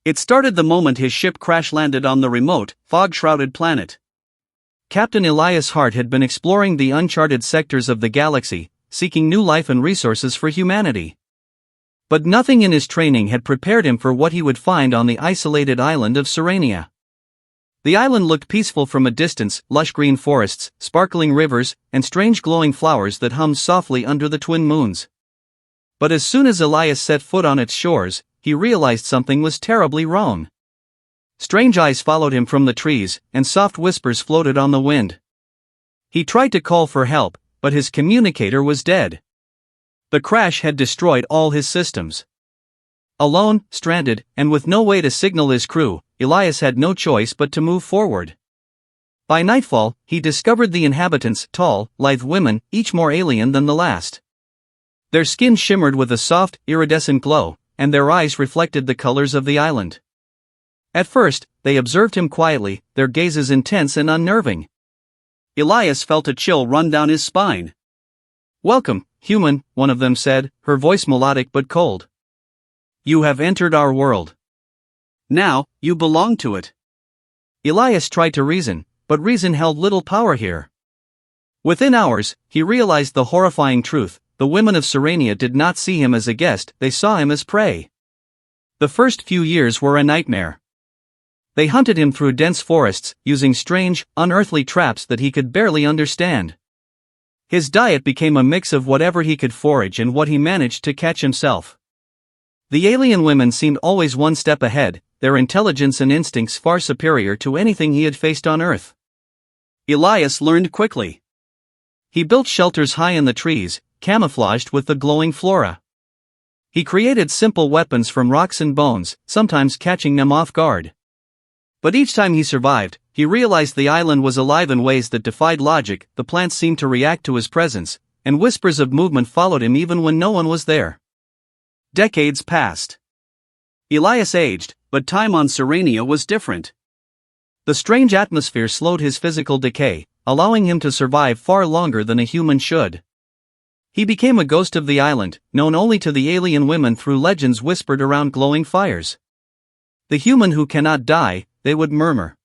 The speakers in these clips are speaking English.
It started the moment his ship crash-landed on the remote, fog-shrouded planet. Captain Elias Hart had been exploring the uncharted sectors of the galaxy, seeking new life and resources for humanity. But nothing in his training had prepared him for what he would find on the isolated island of Serenia. The island looked peaceful from a distance, lush green forests, sparkling rivers, and strange glowing flowers that hummed softly under the twin moons. But as soon as Elias set foot on its shores, he realized something was terribly wrong. Strange eyes followed him from the trees, and soft whispers floated on the wind. He tried to call for help, but his communicator was dead. The crash had destroyed all his systems. Alone, stranded, and with no way to signal his crew, Elias had no choice but to move forward. By nightfall, he discovered the inhabitants, tall, lithe women, each more alien than the last. Their skin shimmered with a soft, iridescent glow, and their eyes reflected the colors of the island. At first, they observed him quietly, their gazes intense and unnerving. Elias felt a chill run down his spine. "Welcome, human," one of them said, her voice melodic but cold. "You have entered our world. Now, you belong to it." Elias tried to reason, but reason held little power here. Within hours, he realized the horrifying truth: the women of Serenia did not see him as a guest, they saw him as prey. The first few years were a nightmare. They hunted him through dense forests, using strange, unearthly traps that he could barely understand. His diet became a mix of whatever he could forage and what he managed to catch himself. The alien women seemed always one step ahead, their intelligence and instincts far superior to anything he had faced on Earth. Elias learned quickly. He built shelters high in the trees, camouflaged with the glowing flora. He created simple weapons from rocks and bones, sometimes catching them off guard. But each time he survived, he realized the island was alive in ways that defied logic. The plants seemed to react to his presence, and whispers of movement followed him even when no one was there. Decades passed. Elias aged, but time on Serenia was different. The strange atmosphere slowed his physical decay, allowing him to survive far longer than a human should. He became a ghost of the island, known only to the alien women through legends whispered around glowing fires. "The human who cannot die," they would murmur.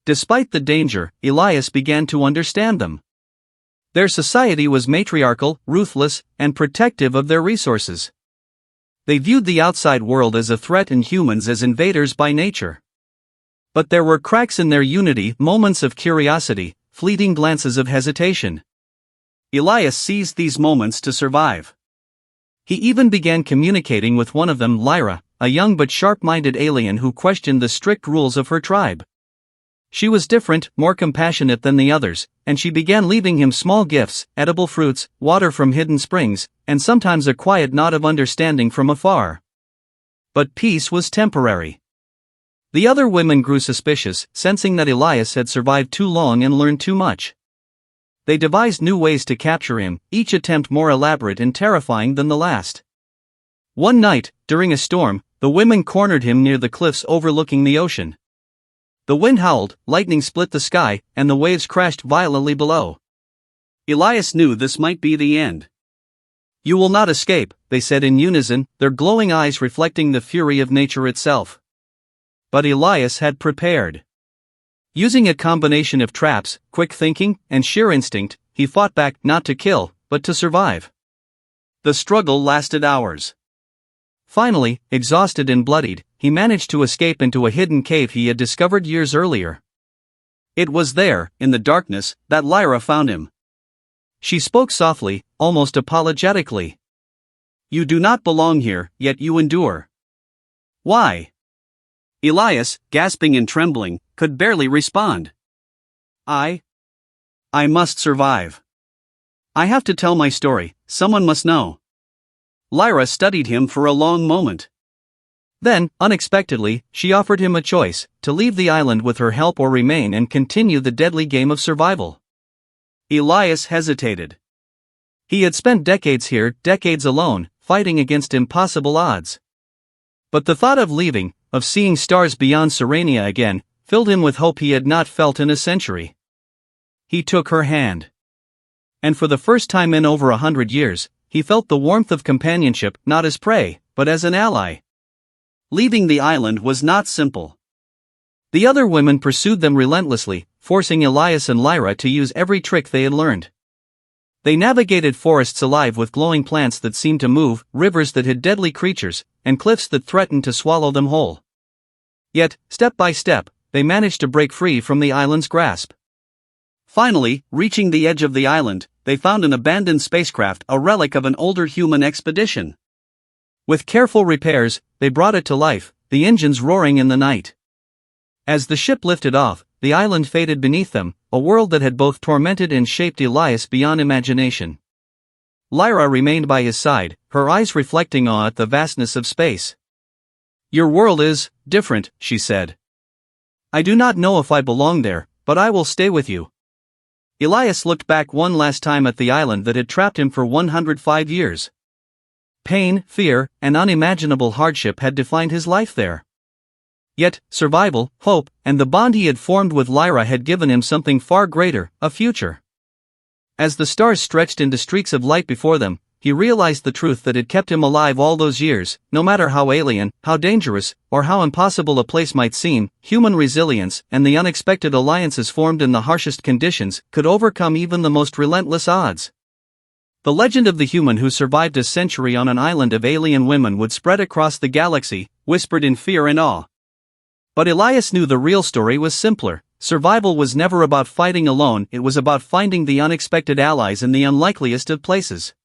Despite the danger, Elias began to understand them. Their society was matriarchal, ruthless, and protective of their resources. They viewed the outside world as a threat and humans as invaders by nature. But there were cracks in their unity, moments of curiosity, fleeting glances of hesitation. Elias seized these moments to survive. He even began communicating with one of them, Lyra, a young but sharp-minded alien who questioned the strict rules of her tribe. She was different, more compassionate than the others, and she began leaving him small gifts, edible fruits, water from hidden springs, and sometimes a quiet nod of understanding from afar. But peace was temporary. The other women grew suspicious, sensing that Elias had survived too long and learned too much. They devised new ways to capture him, each attempt more elaborate and terrifying than the last. One night, during a storm, the women cornered him near the cliffs overlooking the ocean. The wind howled, lightning split the sky, and the waves crashed violently below. Elias knew this might be the end. "You will not escape," they said in unison, their glowing eyes reflecting the fury of nature itself. But Elias had prepared. Using a combination of traps, quick thinking, and sheer instinct, he fought back, not to kill, but to survive. The struggle lasted hours. Finally, exhausted and bloodied, he managed to escape into a hidden cave he had discovered years earlier. It was there, in the darkness, that Lyra found him. She spoke softly, almost apologetically. "You do not belong here, yet you endure. Why?" Elias, gasping and trembling, could barely respond. I must survive. I have to tell my story, someone must know." Lyra studied him for a long moment. Then, unexpectedly, she offered him a choice: to leave the island with her help or remain and continue the deadly game of survival. Elias hesitated. He had spent decades here, decades alone, fighting against impossible odds. But the thought of leaving, of seeing stars beyond Serenia again, filled him with hope he had not felt in a century. He took her hand. And for the first time in over 100 years, he felt the warmth of companionship, not as prey, but as an ally. Leaving the island was not simple. The other women pursued them relentlessly, forcing Elias and Lyra to use every trick they had learned. They navigated forests alive with glowing plants that seemed to move, rivers that hid deadly creatures, and cliffs that threatened to swallow them whole. Yet, step by step, they managed to break free from the island's grasp. Finally, reaching the edge of the island, they found an abandoned spacecraft, a relic of an older human expedition. With careful repairs, they brought it to life, the engines roaring in the night. As the ship lifted off, the island faded beneath them, a world that had both tormented and shaped Elias beyond imagination. Lyra remained by his side, her eyes reflecting awe at the vastness of space. "Your world is different," she said. "I do not know if I belong there, but I will stay with you." Elias looked back one last time at the island that had trapped him for 105 years. Pain, fear, and unimaginable hardship had defined his life there. Yet, survival, hope, and the bond he had formed with Lyra had given him something far greater, a future. As the stars stretched into streaks of light before them, he realized the truth that had kept him alive all those years. No matter how alien, how dangerous, or how impossible a place might seem, human resilience and the unexpected alliances formed in the harshest conditions could overcome even the most relentless odds. The legend of the human who survived a century on an island of alien women would spread across the galaxy, whispered in fear and awe. But Elias knew the real story was simpler. Survival was never about fighting alone, it was about finding the unexpected allies in the unlikeliest of places.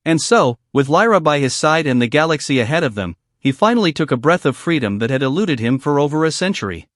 And so, with Lyra by his side and the galaxy ahead of them, he finally took a breath of freedom that had eluded him for over a century.